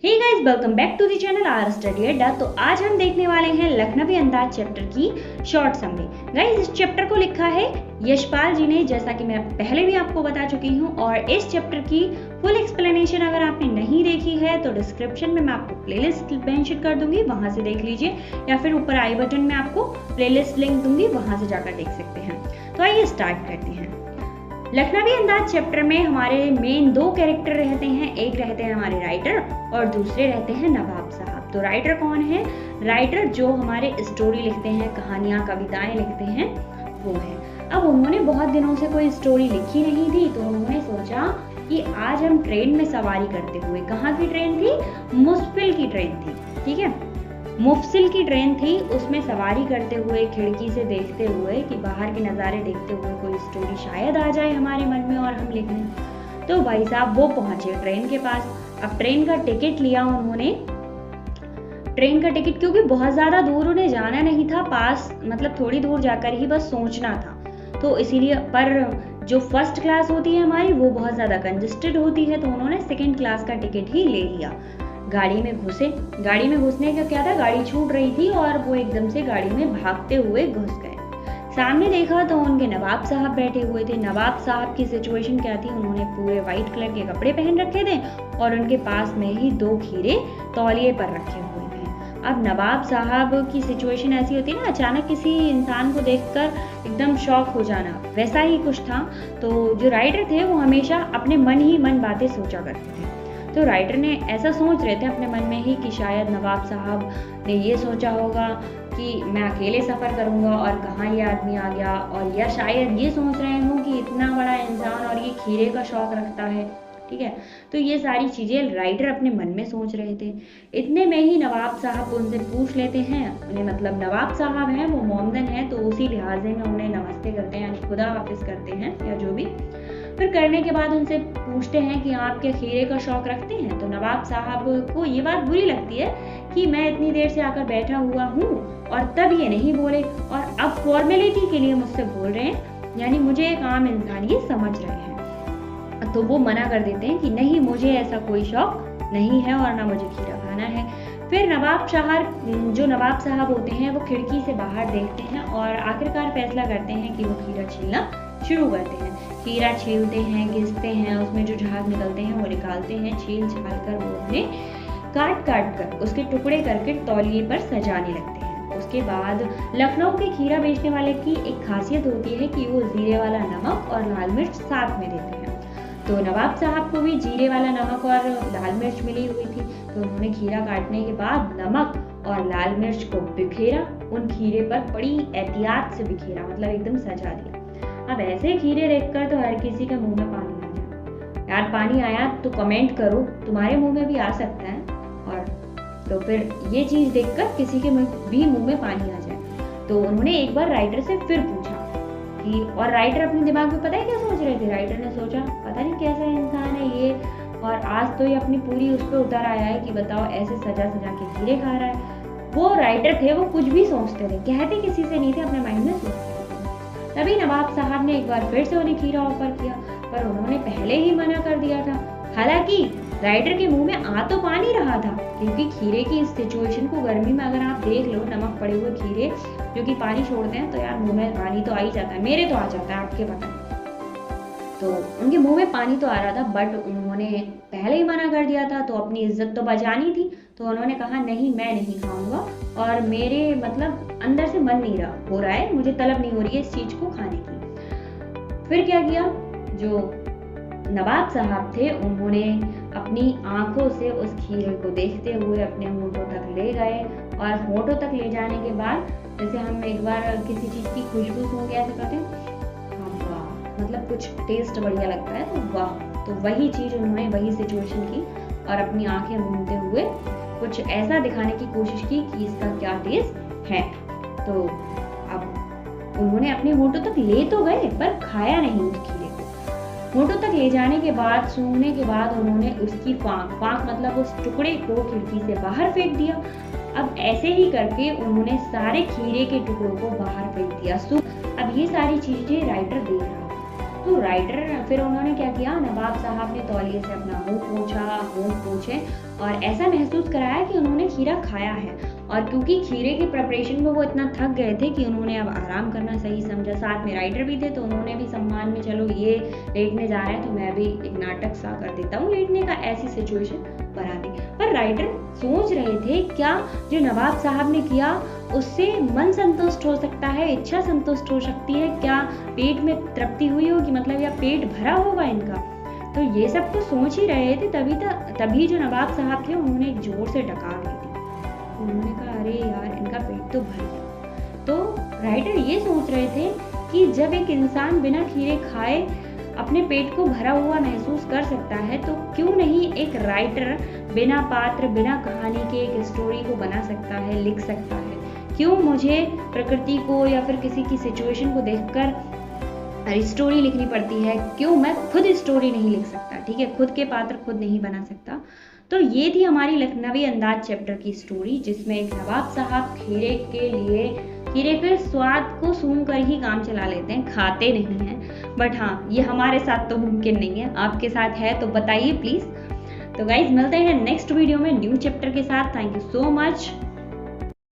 Hey guys, welcome back to the channel our study Adda. तो आज हम देखने वाले हैं लखनवी अंदाज चैप्टर की शॉर्ट समरी। गाइस, इस चैप्टर को लिखा है यशपाल जी ने, जैसा कि मैं पहले भी आपको बता चुकी हूँ। और इस चैप्टर की फुल एक्सप्लेनेशन अगर आपने नहीं देखी है तो डिस्क्रिप्शन में मैं आपको प्लेलिस्ट मेंशन कर दूंगी, वहां से देख लीजिए, या फिर ऊपर आई बटन में आपको प्लेलिस्ट लिंक दूंगी, वहां से जाकर देख सकते हैं। तो आइए स्टार्ट करते हैं। लखनवी अंदाज चैप्टर में हमारे मेन दो कैरेक्टर रहते हैं। एक रहते हैं हमारे राइटर और दूसरे रहते हैं नवाब साहब। तो राइटर कौन है? राइटर जो हमारे स्टोरी लिखते हैं, कहानियां कविताएं लिखते हैं, वो है। अब उन्होंने बहुत दिनों से कोई स्टोरी लिखी नहीं थी, तो उन्होंने सोचा कि आज हम ट्रेन में सवारी करते हुए, कहाँ की ट्रेन थी? मुफस्सिल की ट्रेन थी, ठीक है, मुफस्सिल की ट्रेन थी, उसमें सवारी करते हुए, खिड़की से देखते हुए कि बाहर के नज़ारे देखते हुए कोई स्टोरी शायद आ जाए हमारे मन में और हम लिख लें। तो भाई साहब वो पहुंचे ट्रेन के पास। अब ट्रेन का टिकट लिया उन्होंने, ट्रेन का टिकट, क्योंकि बहुत ज़्यादा दूर उन्हें जाना नहीं था, पास मतलब थोड़ी दूर जाकर ही बस सोचना था, तो इसीलिए। पर जो फर्स्ट क्लास होती है हमारी, वो बहुत ज़्यादा कंजेस्टेड होती है, तो उन्होंने सेकेंड क्लास का टिकट ही ले लिया। गाड़ी में घुसे। गाड़ी में घुसने का क्या था, गाड़ी छूट रही थी और वो एकदम से गाड़ी में भागते हुए घुस गए। सामने देखा तो उनके नवाब साहब बैठे हुए थे। नवाब साहब की सिचुएशन क्या थी? उन्होंने पूरे व्हाइट कलर के कपड़े पहन रखे थे और उनके पास में ही दो खीरे तौलिए पर रखे हुए थे। अब नवाब साहब की सिचुएशन ऐसी होती है ना, अचानक किसी इंसान को देखकर एकदम शॉक हो जाना, वैसा ही कुछ था। तो जो राइटर थे वो हमेशा अपने मन ही मन बातें सोचा करते थे। तो राइटर ने ऐसा सोच रहे थे अपने मन में ही कि शायद नवाब साहब ने ये सोचा होगा कि मैं अकेले सफ़र करूंगा और कहाँ ये आदमी आ गया, और या शायद ये सोच रहे हों कि इतना बड़ा इंसान और ये खीरे का शौक रखता है, ठीक है। तो ये सारी चीज़ें राइटर अपने मन में सोच रहे थे। इतने में ही नवाब साहब उनसे पूछ लेते हैं, उन्हें मतलब नवाब साहब हैं वो मोमदन हैं, तो उसी लिहाजे में उन्हें नमस्ते करते हैं, यानी खुदा हाफिज करते हैं या जो भी। फिर करने के बाद उनसे पूछते हैं कि आप क्या खीरे का शौक रखते हैं? तो नवाब साहब को ये बात बुरी लगती है कि मैं इतनी देर से आकर बैठा हुआ हूँ और तब ये नहीं बोले, और अब फॉर्मेलिटी के लिए मुझसे बोल रहे हैं, यानी मुझे एक आम इंसान ये समझ रहे हैं। तो वो मना कर देते हैं कि नहीं, मुझे ऐसा कोई शौक नहीं है और ना मुझे खीरा खाना है। फिर नवाब साहब होते हैं वो खिड़की से बाहर देखते हैं और आखिरकार फैसला करते हैं कि वो खीरा छीलना शुरू करते हैं। खीरा छीलते हैं, घिसते हैं, उसमें जो झाग निकलते हैं वो निकालते हैं, छील छाल कर वो उन्हें काट कर उसके टुकड़े करके तौलिए पर सजाने लगते हैं। उसके बाद लखनऊ के खीरा बेचने वाले की एक खासियत होती है कि वो जीरे वाला नमक और लाल मिर्च साथ में देते हैं। तो नवाब साहब को भी जीरे वाला नमक और लाल मिर्च मिली हुई थी, तो उन्होंने खीरा काटने के बाद नमक और लाल मिर्च को बिखेरा, उन खीरे पर बड़ी एहतियात से बिखेरा, मतलब एकदम सजा दिया। अब ऐसे खीरे देखकर तो हर किसी के मुंह में पानी आ जाए। यार पानी आया तो कमेंट करो, तुम्हारे मुंह में भी आ सकता है, और तो फिर ये चीज देखकर किसी के भी मुंह में पानी आ जाए। तो उन्होंने एक बार राइटर से फिर पूछा कि, और राइटर अपने दिमाग में पता है क्या सोच रहे थे? राइटर ने सोचा पता नहीं कैसा इंसान है ये, और आज तो ये अपनी पूरी उस पर उतर आया है कि बताओ ऐसे सजा सजा के खीरे खा रहा है। वो राइटर थे, वो कुछ भी सोचते थे, कहते किसी से नहीं थे, अपने माइंड में सोचते थे। तभी नवाब साहब ने एक बार फिर से उन्हें खीरा ऑफर किया, पर उन्होंने पहले ही मना कर दिया था। हालांकि राइटर के मुंह में आ तो पानी रहा था, क्योंकि खीरे की इस सिचुएशन को गर्मी में अगर आप देख लो, नमक पड़े हुए खीरे जो कि पानी छोड़ते हैं, तो यार मुंह में पानी तो आ ही जाता है, मेरे तो आ जाता है, आपके पता नहीं। तो उनके मुंह में पानी तो आ रहा था, बट उन्होंने पहले ही मना कर दिया था, तो अपनी इज्जत तो बचानी थी। तो उन्होंने कहा नहीं, मैं नहीं खाऊंगा, और मेरे मतलब अंदर से मन नहीं हो रहा है, मुझे तलब नहीं हो रही है इस चीज को खाने की। फिर क्या किया, जो नवाब साहब थे उन्होंने अपनी आंखों से उस खीरे को देखते हुए अपने होठों तक ले गए, और होठों तक ले जाने के बाद, जैसे हम एक बार किसी चीज की खुशबू सूंघ ऐसे करते हैं, मतलब कुछ टेस्ट बढ़िया लगता है तो वाह, तो वही चीज उन्होंने वही सिचुएशन की और अपनी आंखें मूंदते हुए कुछ ऐसा दिखाने की कोशिश की कि इसका क्या टेस्ट है। तो अब उन्होंने अपने होठों तक ले तो गए पर खाया नहीं उस खीरे को। होठों तक ले जाने के बाद, सूंघने के बाद उन्होंने उसकी फांक मतलब उस टुकड़े को खिड़की से बाहर फेंक दिया। अब ऐसे ही करके उन्होंने सारे खीरे के टुकड़ों को बाहर फेंक दिया। अब ये सारी चीजें राइटर देख रहा। तो तो राइटर फिर उन्होंने क्या किया, नवाब साहब ने तौलिए से अपना मुंह पोंछा, होंठ पोंछे और ऐसा महसूस कराया कि उन्होंने खीरा खाया है। और क्योंकि खीरे की प्रिपरेशन में वो इतना थक गए थे कि उन्होंने अब आराम करना सही समझा। साथ में राइटर भी थे तो उन्होंने भी सम्मान में, चलो ये लेटने जा रहे हैं तो मैं भी एक नाटक सा कर देता हूँ लेटने का, ऐसी सिचुएशन बना दी। पर राइटर सोच रहे थे क्या जो नवाब साहब ने किया उससे मन संतुष्ट हो सकता है, इच्छा संतुष्ट हो सकती है, क्या पेट में तृप्ति हुई होगी, मतलब या पेट भरा होगा इनका। तो ये सब तो सोच ही रहे थे, तभी जो नवाब साहब थे उन्होंने एक जोर से डकार ली थी। उन्होंने कहा अरे यार इनका पेट तो भर गया। तो राइटर ये सोच रहे थे कि जब एक इंसान बिना खीरे खाए अपने पेट को भरा हुआ महसूस कर सकता है तो क्यों नहीं एक राइटर बिना पात्र, बिना कहानी के एक स्टोरी को बना सकता है, लिख सकता है। क्यों मुझे प्रकृति को या फिर किसी की सिचुएशन को देखकर स्टोरी लिखनी पड़ती है, क्यों मैं खुद स्टोरी नहीं लिख सकता, ठीक है, खुद के पात्र खुद नहीं बना सकता। तो ये थी हमारी लखनवी अंदाज चैप्टर की स्टोरी, जिसमें एक नवाब साहब खीरे के स्वाद को सूंघ कर ही काम चला लेते हैं, खाते नहीं हैं। बट हाँ, ये हमारे साथ तो मुमकिन नहीं है, आपके साथ है तो बताइए प्लीज। तो गाइज मिलते हैं नेक्स्ट वीडियो में न्यू चैप्टर के साथ। Thank you so much.